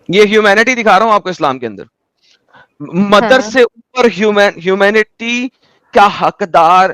یہ ہیومینٹی دکھا رہا ہوں آپ کو اسلام کے اندر. مدر سے اوپر ہیومینٹی کا حقدار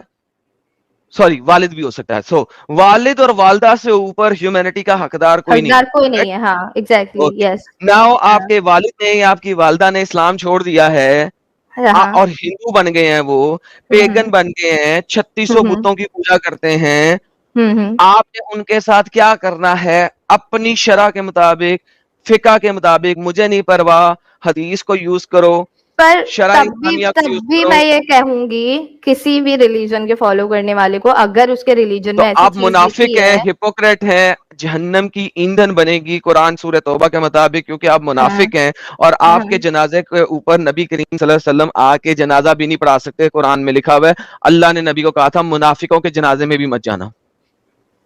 سوری والد بھی ہو سکتا ہے. سو والد اور والدہ سے اوپر ہیومینٹی کا حقدار کوئی نہیں ہے. کوئی نہیں ہے. ہاں ایگزیکٹلی. یس. ناؤ آپ کے والد نے یا آپ کی والدہ نے اسلام چھوڑ دیا ہے اور ہندو بن گئے ہیں, وہ پیگن بن گئے ہیں, 3600 بتوں کی پوجا کرتے ہیں. آپ نے ان کے ساتھ کیا کرنا ہے اپنی شرع کے مطابق, فقہ کے مطابق, مجھے نہیں پرواہ, حدیث کو یوز کرو, پر شرع تب اسلامیہ کو یوز بھی کرو. میں یہ کہوں گی کسی بھی ریلیجن کے فالو کرنے والے کو, اگر اس کے ریلیجن تو میں ایسی آپ چیز منافق لکھی ہیں, ہے. ہپوکریٹ ہیں, جہنم کی ایندھن بنے گی قرآن سورہ توبہ کے مطابق, کیونکہ آپ منافق ہیں اور آپ کے جنازے کے اوپر نبی کریم صلی اللہ علیہ وسلم آ کے جنازہ بھی نہیں پڑھا سکتے. قرآن میں لکھا ہوا ہے, اللہ نے نبی کو کہا تھا منافقوں کے جنازے میں بھی مت جانا.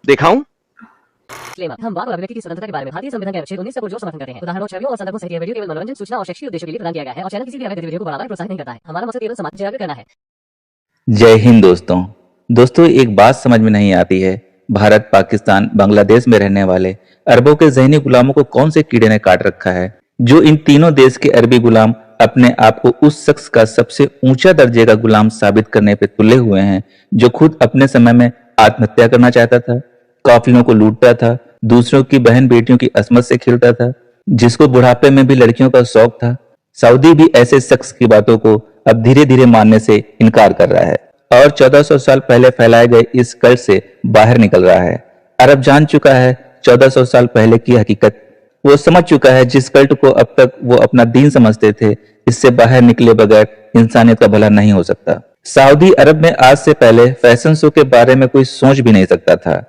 دیکھاؤں ہم بات اور کی سوتنترتا کے بارے میں بھارتی سمویدھان کے انوچھید 19 سے جو سمرتھن کرتے ہیں. ادھارنوں چھویوں اور سندربوں سے یہ ویڈیو کیول منورنجن سوچنا اور شیکشی ادیشوں کے لیے پردان کیا گیا ہے اور چینل کسی بھی اویدھ گتیویدیوں کو بڑھاوا یا پروتساہت نہیں کرتا ہے. ہمارا مقصد کیول سماج جاگرک کرنا ہے. جے ہند دوستوں, ایک بات سمجھ میں نہیں آتی ہے, بھارت, پاکستان, بنگلہ دیش میں رہنے والے اربوں کے ذہنی غلاموں کو کون سے کیڑے نے کاٹ رکھا ہے, جو ان تینوں دیش کے عربی غلام اپنے آپ کو اس شخص کا سب سے اونچا درجے کا غلام ثابت کرنے پہ تلے ہوئے ہیں جو خود اپنے سمے میں آتم ہتیا کرنا چاہتا تھا, قافلوں کو لوٹتا تھا, دوسروں کی بہن بیٹیوں کی عصمت سے کھیلتا تھا, جس کو بڑھاپے میں بھی لڑکیوں کا شوق تھا. سعودی بھی ایسے شخص کی باتوں کو اب دھیرے دھیرے ماننے سے انکار کر رہا ہے اور 1400 سال پہلے پھیلائے گئے اس کلٹ سے باہر نکل رہا ہے. عرب جان چکا ہے 1400 سال پہلے کی حقیقت, وہ سمجھ چکا ہے جس کلٹ کو اب تک وہ اپنا دین سمجھتے تھے, اس سے باہر نکلے بغیر انسانیت کا بھلا نہیں ہو سکتا. سعودی عرب میں آج سے پہلے فیشن شو کے بارے میں کوئی سوچ بھی نہیں سکتا تھا.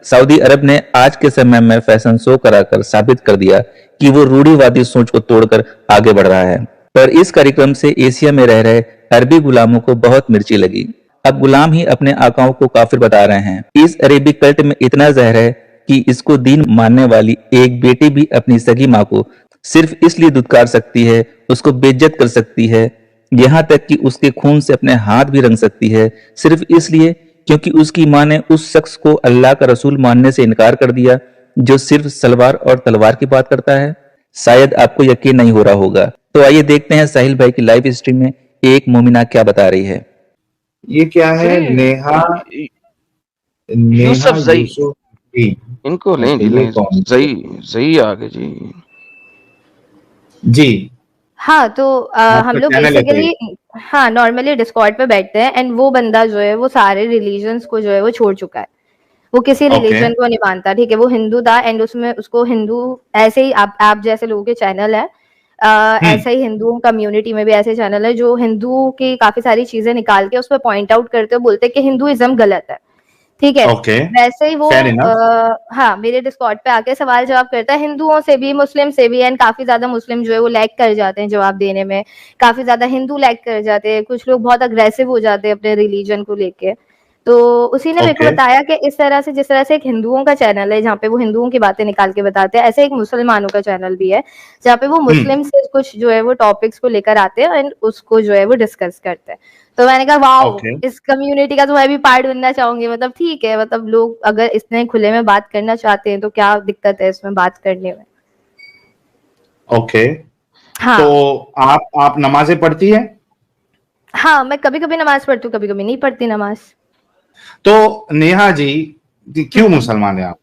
سعودی عرب نے آج کے سمے میں فیشن شو کرا کر ثابت کر دیا کہ وہ روڑی وادی سوچ کو توڑ کر آگے بڑھ رہا ہے. پر اس کاریکرم سے ایشیا میں رہ رہے عربی غلاموں کو بہت مرچی لگی. اب غلام ہی اپنے آقاؤں کو کافر بتا رہے ہیں. اس عربی کلٹ میں اتنا زہر ہے کہ اس کو دین ماننے والی ایک بیٹی بھی اپنی سگی ماں کو صرف اس لیے دھتکار سکتی ہے, اس کو بے عزت کر سکتی ہے, یہاں تک کہ اس کے خون سے اپنے ہاتھ بھی رنگ سکتی ہے, صرف اس لیے کیونکہ اس کی ماں نے اس شخص کو اللہ کا رسول ماننے سے انکار کر دیا جو صرف سلوار اور تلوار کی بات کرتا ہے. شاید آپ کو یقین نہیں ہو رہا ہوگا, تو آئیے دیکھتے ہیں ساحل بھائی کی لائیو اسٹریم میں ایک مومنہ کیا بتا رہی ہے. یہ کیا ہے؟ نیہا یوسف زئی, ان کو لیں جی, لیں زئی آگے جی. جی ہاں تو ہم لوگ بیسیکلی ہاں نارملی ڈسکارڈ پہ بیٹھتے ہیں, اینڈ وہ بندہ جو ہے وہ سارے ریلیجنس کو جو ہے وہ چھوڑ چکا ہے, وہ کسی ریلیجن کو نہیں مانتا. ٹھیک ہے, وہ ہندو تھا اینڈ اس میں اس کو ہندو ایسے ہی آپ جیسے لوگوں کے چینل ہے, ایسا ہی ہندو کمیونٹی میں بھی ایسے چینل ہے جو ہندو کی کافی ساری چیزیں نکال کے اس پہ پوائنٹ آؤٹ کرتے ہوئے بولتے کہ ہندوازم غلط ہے. ٹھیک ہے, ویسے ہی وہ ہاں میرے ڈسکارڈ پہ آ کے سوال جواب کرتا ہے ہندوؤں سے بھی, مسلم سے بھی, اینڈ کافی زیادہ مسلم جو ہے وہ لیک کر جاتے ہیں جواب دینے میں, کافی زیادہ ہندو لیک کر جاتے ہیں, کچھ لوگ بہت اگریسو ہو جاتے ہیں اپنے ریلیجن کو لے کے. تو اسی نے میرے کو بتایا کہ اس طرح سے جس طرح سے ایک ہندوؤں کا چینل ہے جہاں پہ وہ ہندوؤں کی باتیں نکال کے بتاتے ہیں, ایسے ایک مسلمانوں کا چینل بھی ہے جہاں پہ وہ مسلم سے کچھ جو ہے وہ ٹاپکس کو لے کر آتے ہیں اینڈ اس کو جو ہے وہ ڈسکس کرتے ہیں. تو میں نے کہا واو, اس کمیونٹی کا تو میں بھی پارٹ بننا چاہوں گی. مطلب ٹھیک ہے, مطلب لوگ اگر اتنے کھلے میں بات کرنا چاہتے ہیں تو کیا دقت ہے اس میں بات کرنے میں. اوکے, تو آپ نمازیں پڑھتی ہیں؟ ہاں میں کبھی کبھی نماز پڑھتی ہوں, کبھی کبھی نہیں پڑھتی نماز. تو نیہا جی کیوں مسلمان ہیں آپ؟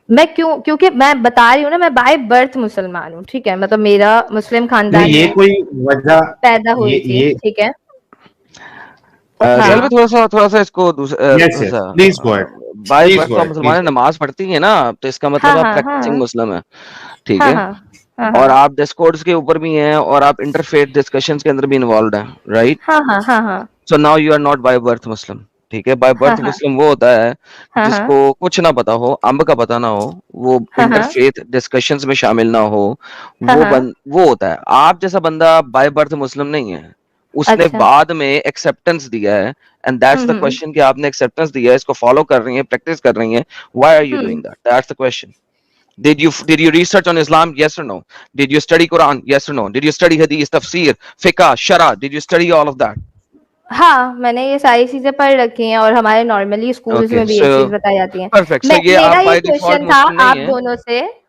میں کیونکہ میں بتا رہی ہوں نا, میں بائی برتھ مسلمان ہوں. ٹھیک ہے, مطلب میرا مسلم خاندان یہ میں کوئی وجہ پیدا ہوئی تھی. ٹھیک ہے, تھوڑا سا اس کو بائی برتھ تو مسلمان نماز پڑھتی ہیں نا, تو اس کا مطلب آپ پریکٹسنگ مسلم ہے. ٹھیک ہے, اور آپ ڈسکورڈز کے اوپر بھی ہیں اور آپ انٹرفیتھ ڈسکشنز کے اندر بھی انوالوڈ ہیں, right? So now you are not by birth Muslim. ٹھیک ہے, بائی برتھ مسلم وہ ہوتا ہے جس کو کچھ نہ پتا ہو, امب کا پتا نہ ہو, وہ انٹرفیتھ ڈسکشنز میں شامل نہ ہو, وہ ہوتا ہے. آپ جیسا بندہ بائی برتھ مسلم نہیں ہے, اس نے بعد میں ایکسپٹنس دیا ہے, اینڈ دیٹس دا کوسچن کہ آپ نے ایکسپٹنس دیا ہے, اس کو فالو کر رہی ہیں, پریکٹس کر رہی ہیں. Why are you doing that? That's the question. Did you research on Islam? Yes or no? Did you study Quran? Yes or no? Did you study Hadith, Tafsir, Fiqh, Shara? Did you study all of that? ہاں میں نے یہ ساری چیزیں پڑھ رکھی ہیں اور ہمارے نارملی اسکولز میں بھی یہ چیز بتائی جاتی ہیں. میرا یہ کوشچن تھا آپ دونوں سے,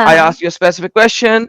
I ask you a specific question,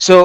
So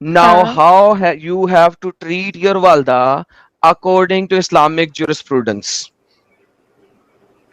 Now how you have to treat your walda according to Islamic jurisprudence?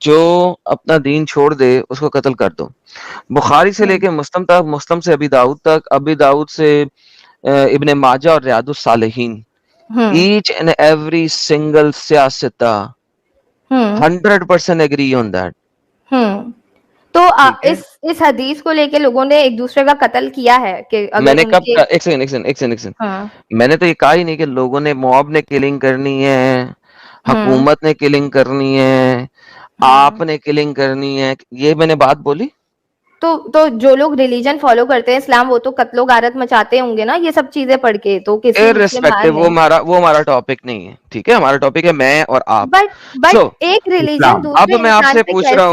جو اپنا دین چھوڑ دے اس کو قتل کر دو. بخاری سے لے کے مسلم تک, مسلم سے ابی داؤد تک, ابی داؤد سے ابن ماجہ اور ریاض الصالحین, each and every single سیاستہ 100% agree on that. تو اس حدیث کو لے کے لوگوں نے ایک دوسرے کا قتل کیا ہے کہ میں نے کب, ایک سیکنڈ, میں نے تو یہ کہا ہی نہیں کہ لوگوں نے, موب نے کلنگ کرنی ہے, حکومت نے کلنگ کرنی ہے, آپ نے کلنگ کرنی ہے, یہ میں نے بات بولی. تو جو لوگ ریلیجن فالو کرتے ہیں اسلام, وہ تو قتل و غارت مچاتے ہوں گے نا یہ سب چیزیں پڑھ کے. تو کسی وہ ہمارا ٹاپک نہیں ہے, ٹھیک ہے, ہمارا ٹاپک ہے میں اور آپ. بٹ ایک ریلیجن اب میں آپ سے پوچھ رہا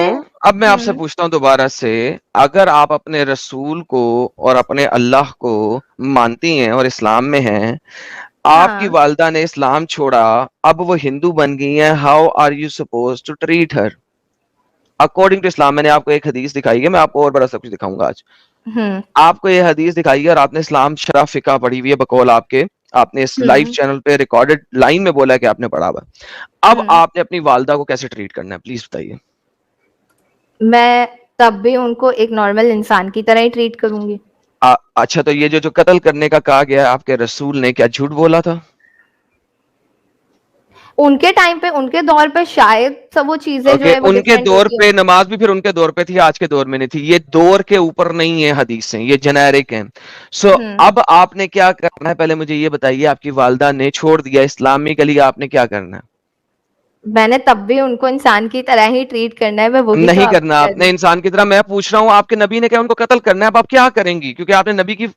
ہوں دوبارہ سے, اگر آپ اپنے رسول کو اور اپنے اللہ کو مانتی ہیں اور اسلام میں ہیں, آپ کی والدہ نے اسلام چھوڑا, اب وہ ہندو بن گئی ہیں, how are you suppose to treat her according to Islam? میں نے آپ کو ایک حدیث دکھائی ہے, میں آپ کو اور بڑا سب کچھ دکھاؤں گا آج. آپ کو یہ حدیث دکھائی ہے اور آپ نے اسلام شرح فقہ پڑھی ہوئی ہے بقول آپ کے, آپ نے اس لائیو چینل پہ ریکارڈڈ لائن میں بولا ہے کہ آپ نے پڑھا ہوا. اب آپ نے اپنی والدہ کو کیسے ٹریٹ کرنا ہے, پلیز بتائیے. میں تب بھی ان کو ایک نارمل انسان کی طرح ہی ٹریٹ کروں گی. اچھا, تو یہ جو قتل کرنے کا کہا گیا ہے, آپ کے رسول نے کیا جھوٹ بولا تھا؟ ان کے ٹائم پہ, ان کے دور پہ شاید سب وہ چیزیں جو ہے ان کے دور پہ نماز بھی پھر ان کے دور پہ تھی, آج کے دور میں نہیں تھی. یہ دور کے اوپر نہیں ہے حدیثیں, یہ جنیرک ہیں. سو اب آپ نے کیا کرنا ہے, پہلے مجھے یہ بتائیے, آپ کی والدہ نے چھوڑ دیا اسلامی کے لیے, آپ نے کیا کرنا ہے؟ میں نے تب بھی ان کو انسان کی طرح ہی ٹریٹ کرنا ہے. میں وہ نہیں کرنا آپ نے انسان کی طرح. میں پوچھ رہا ہوں, آپ کے نبی نے کہا ان کو قتل کرنا ہے, اب آپ کیا کریں گی؟ کیونکہ آپ نے نبی کی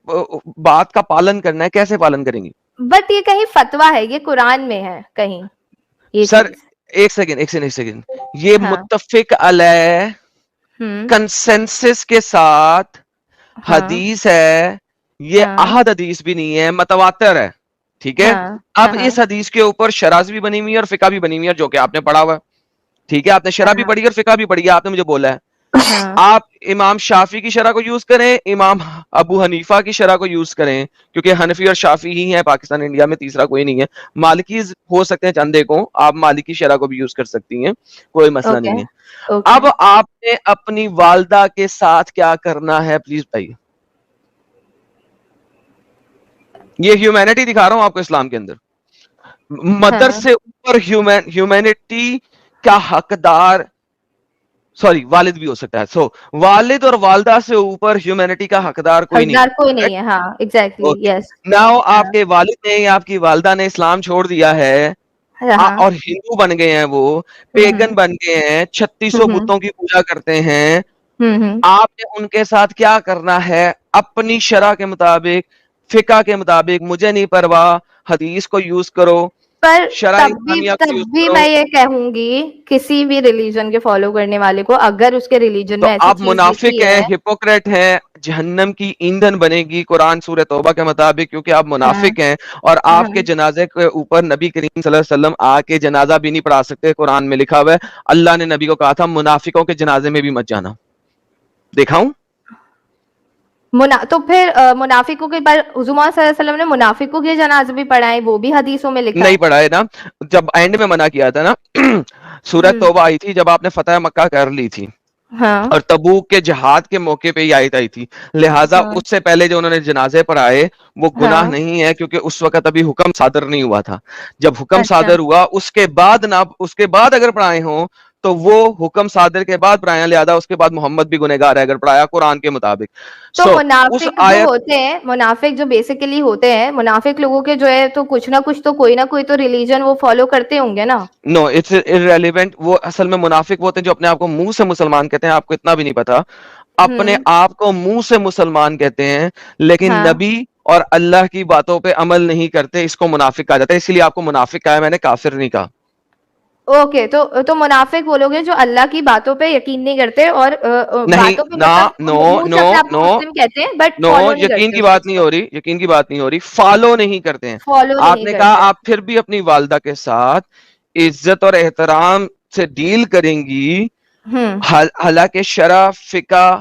بات کا پالن کرنا ہے, کیسے پالن کریں گی؟ بٹ یہ کہیں فتویٰ ہے, یہ قرآن میں ہے کہیں. سر ایک سیکنڈ, یہ متفق علیہ کنسنسس کے ساتھ حدیث ہے, یہ احد حدیث بھی نہیں ہے, متواتر ہے, ٹھیک ہے. اب اس حدیث کے اوپر شرح بھی بنی ہوئی ہے اور فقہ بھی بنی ہوئی ہے, جو کہ آپ نے پڑھا ہوا ہے, ٹھیک ہے. آپ نے شرح بھی پڑھی اور فقہ بھی پڑھی ہے, آپ نے مجھے بولا ہے. آپ امام شافعی کی شرح کو یوز کریں, امام ابو حنیفہ کی شرح کو یوز کریں, کیونکہ حنفی اور شافعی ہی ہیں پاکستان انڈیا میں, تیسرا کوئی نہیں ہے. مالکی ہو سکتے ہیں چندے کو, آپ مالکی شرح کو بھی یوز کر سکتی ہیں, کوئی مسئلہ نہیں ہے. اب آپ نے اپنی والدہ کے ساتھ کیا کرنا ہے, پلیز بتائیے. یہ ہیومینٹی دکھا رہا ہوں آپ کو اسلام کے اندر. مدر سے اوپر ہیومینٹی کا حقدار, سوری والد بھی ہو سکتا ہے, سو والد اور والدہ سے اوپر ہیومینٹی کا حقدار کوئی نہیں ہے. ہاں ایگزیکٹلی, یس. ناؤ آپ کے والد نے یا آپ کی والدہ نے اسلام چھوڑ دیا ہے اور ہندو بن گئے ہیں, وہ پیگن بن گئے ہیں, 3600 بتوں کی پوجا کرتے ہیں. آپ نے ان کے ساتھ کیا کرنا ہے, اپنی شرع کے مطابق, فقہ کے مطابق, مجھے نہیں پرواہ, حدیث کو یوز کرو. پر تب بھی میں یہ کہوں گی کسی بھی ریلیجن کے فالو کرنے والے کو, اگر اس کے ریلیجن میں ایسی آپ منافق ہیں, ہپوکریٹ ہیں, جہنم کی ایندھن بنے گی قرآن سورہ توبہ کے مطابق, کیونکہ آپ منافق ہیں. اور آپ کے جنازے کے اوپر نبی کریم صلی اللہ علیہ وسلم آ کے جنازہ بھی نہیں پڑھا سکتے, قرآن میں لکھا ہوا ہے. اللہ نے نبی کو کہا تھا منافقوں کے جنازے میں بھی مت جانا. دکھاؤں تو پھر منافقوں کے پر حضور صلی اللہ علیہ وسلم نے منافقوں کے جنازے بھی پڑھائے, وہ بھی حدیثوں میں لکھا نہیں پڑھائے نا. جب اینڈ میں منع کیا تھا نا, سورہ توبہ آئی تھی جب آپ نے فتح مکہ کر لی تھی, اور تبوک کے جہاد کے موقع پہ یہ آیت آئی تھی, لہٰذا اس سے پہلے جو انہوں نے جنازے پڑھائے وہ گناہ نہیں ہے, کیونکہ اس وقت ابھی حکم صادر نہیں ہوا تھا. جب حکم صادر ہوا اس کے بعد اگر پڑھائے ہوں تو وہ حکم صادر کے بعد پڑھایا, لہذا اس کے بعد محمد بھی گنہگار ہے اگر پڑھایا قرآن کے مطابق. تو منافق جو ہوتے ہیں, منافق جو بیسیکلی ہوتے ہیں, منافق لوگوں کے جو ہے تو کچھ نہ کچھ تو کوئی نہ کوئی تو ریلیجن وہ فالو کرتے ہوں گے نا. نو اٹس irrelevant. وہ اصل میں منافق ہوتے ہیں جو اپنے آپ کو منہ سے مسلمان کہتے ہیں, آپ کو اتنا بھی نہیں پتا, اپنے آپ کو منہ سے مسلمان کہتے ہیں لیکن نبی اور اللہ کی باتوں پہ عمل نہیں کرتے, اس کو منافق کہا جاتا ہے. اسی لیے آپ کو منافق کہا ہے, میں نے کافر نہیں کہا. اوکے, تو منافق وہ لوگ ہیں جو اللہ کی باتوں پہ یقین نہیں کرتے, اور باتوں پہ مسلم کہتے ہیں بٹ یقین کی بات نہیں ہو رہی, یقین کی بات نہیں ہو رہی, فالو نہیں کرتے ہیں. آپ نے کہا آپ پھر بھی اپنی والدہ کے ساتھ عزت اور احترام سے ڈیل کریں گی, حالانکہ شرع, فقہ,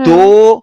2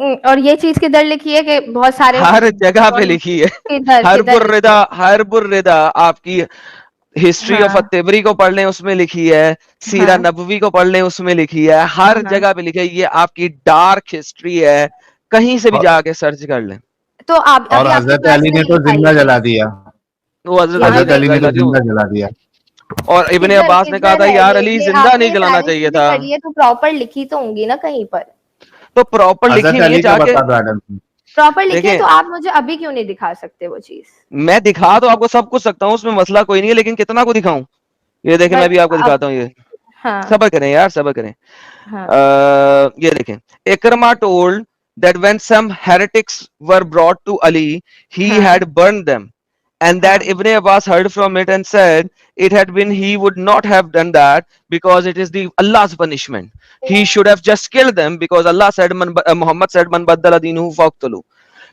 اور یہ چیز کدھر لکھی ہے کہ بہت سارے ہر جگہ پہ لکھی ہے. حرب الردا آپ کی ہسٹری آف الطبری کو پڑھ لیں اس میں لکھی ہے, سیرہ نبوی کو پڑھ لیں اس میں لکھی ہے, ہر جگہ پہ لکھی ہے. یہ آپ کی ڈارک ہسٹری ہے, کہیں سے بھی جا کے سرچ کر لیں. تو آپ اور حضرت علی نے تو زندہ جلا دیا, وہ حضرت علی نے تو زندہ جلا دیا. اور ابن عباس نے کہا تھا یار علی زندہ نہیں جلانا چاہیے تھا. تو پراپر لکھی تو ہوں گی نا کہیں پر, تو پراپر لکھی ہوئی ہے جا کے پراپر لکھی, تو آپ مجھے ابھی کیوں نہیں دکھا سکتے وہ چیز؟ میں دکھا تو آپ کو سب کچھ سکتا ہوں, اس میں مسئلہ کوئی نہیں ہے, لیکن کتنا کو دکھاؤں؟ یہ دیکھیں میں بھی آپ کو دکھاتا ہوں. یہ صبر کریں یار, صبر کریں. یہ دیکھیں, اکرما told that when some heretics were brought to Ali, he had burned them, and that Ibn Abbas heard from it and said it had been he would not have done that because it is the Allah's punishment. He should have just killed them because Allah said Muhammad said man baddala deenuhu faqtulu.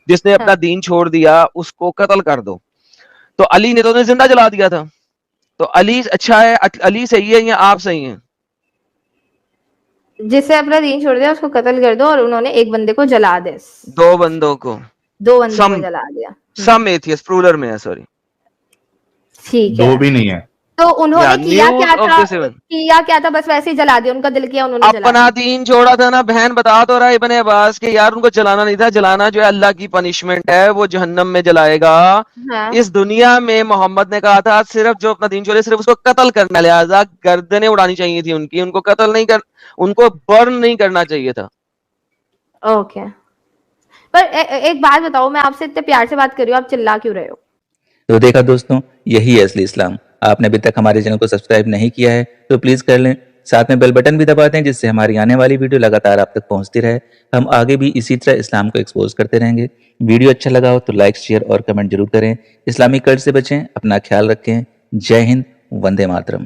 جس نے اپنا دین چھوڑ دیا اس کو قتل کر دو. تو علی نے تو انہیں زندہ جلا دیا تھا. تو علی اچھا ہے, علی صحیح ہے یا آپ صحیح ہیں؟ جس سے اپنا دین چھوڑ دیا اس کو قتل کر دو, اور انہوں نے ایک بندے کو جلا دیا, 2 بندوں کو جلا دیا. سم ایتھیسٹ پلورل میں ہے, سوری ٹھیک ہے, 2 بھی نہیں ہے. تو انہوں نے کیا کیا تھا, بس ویسے ہی جلا دیا, ان کا دل کیا انہوں نے اپنا دین چھوڑا تھا نا. بہن بتا تو رہا ابن عباس کہ یار ان کو جلانا نہیں تھا, جلانا جو ہے اللہ کی پنشمنٹ ہے, وہ جہنم میں جلائے گا. اس دنیا میں محمد نے کہا تھا صرف جو اپنا دین چھوڑے صرف اس کو قتل کرنا, لہٰذا گردنیں اڑانی چاہیے تھی ان کی, ان کو قتل نہیں ان کو برن نہیں کرنا چاہیے تھا. اوکے, پر ایک بات بتاؤ, میں آپ سے اتنے پیار سے بات کر رہی ہوں, آپ چلا کیوں رہے ہو؟ تو دیکھا دوستوں, یہی ہے اصلی اسلام. آپ نے ابھی تک ہمارے چینل کو سبسکرائب نہیں کیا ہے تو پلیز کر لیں, ساتھ میں بیل بٹن بھی دبا دیں جس سے ہماری آنے والی ویڈیو لگاتار آپ تک پہنچتی رہے. ہم آگے بھی اسی طرح اسلام کو ایکسپوز کرتے رہیں گے. ویڈیو اچھا لگا ہو تو لائک, شیئر اور کمنٹ ضرور کریں. اسلامی کلٹ سے بچیں, اپنا خیال رکھیں. جے ہند, وندے ماترم.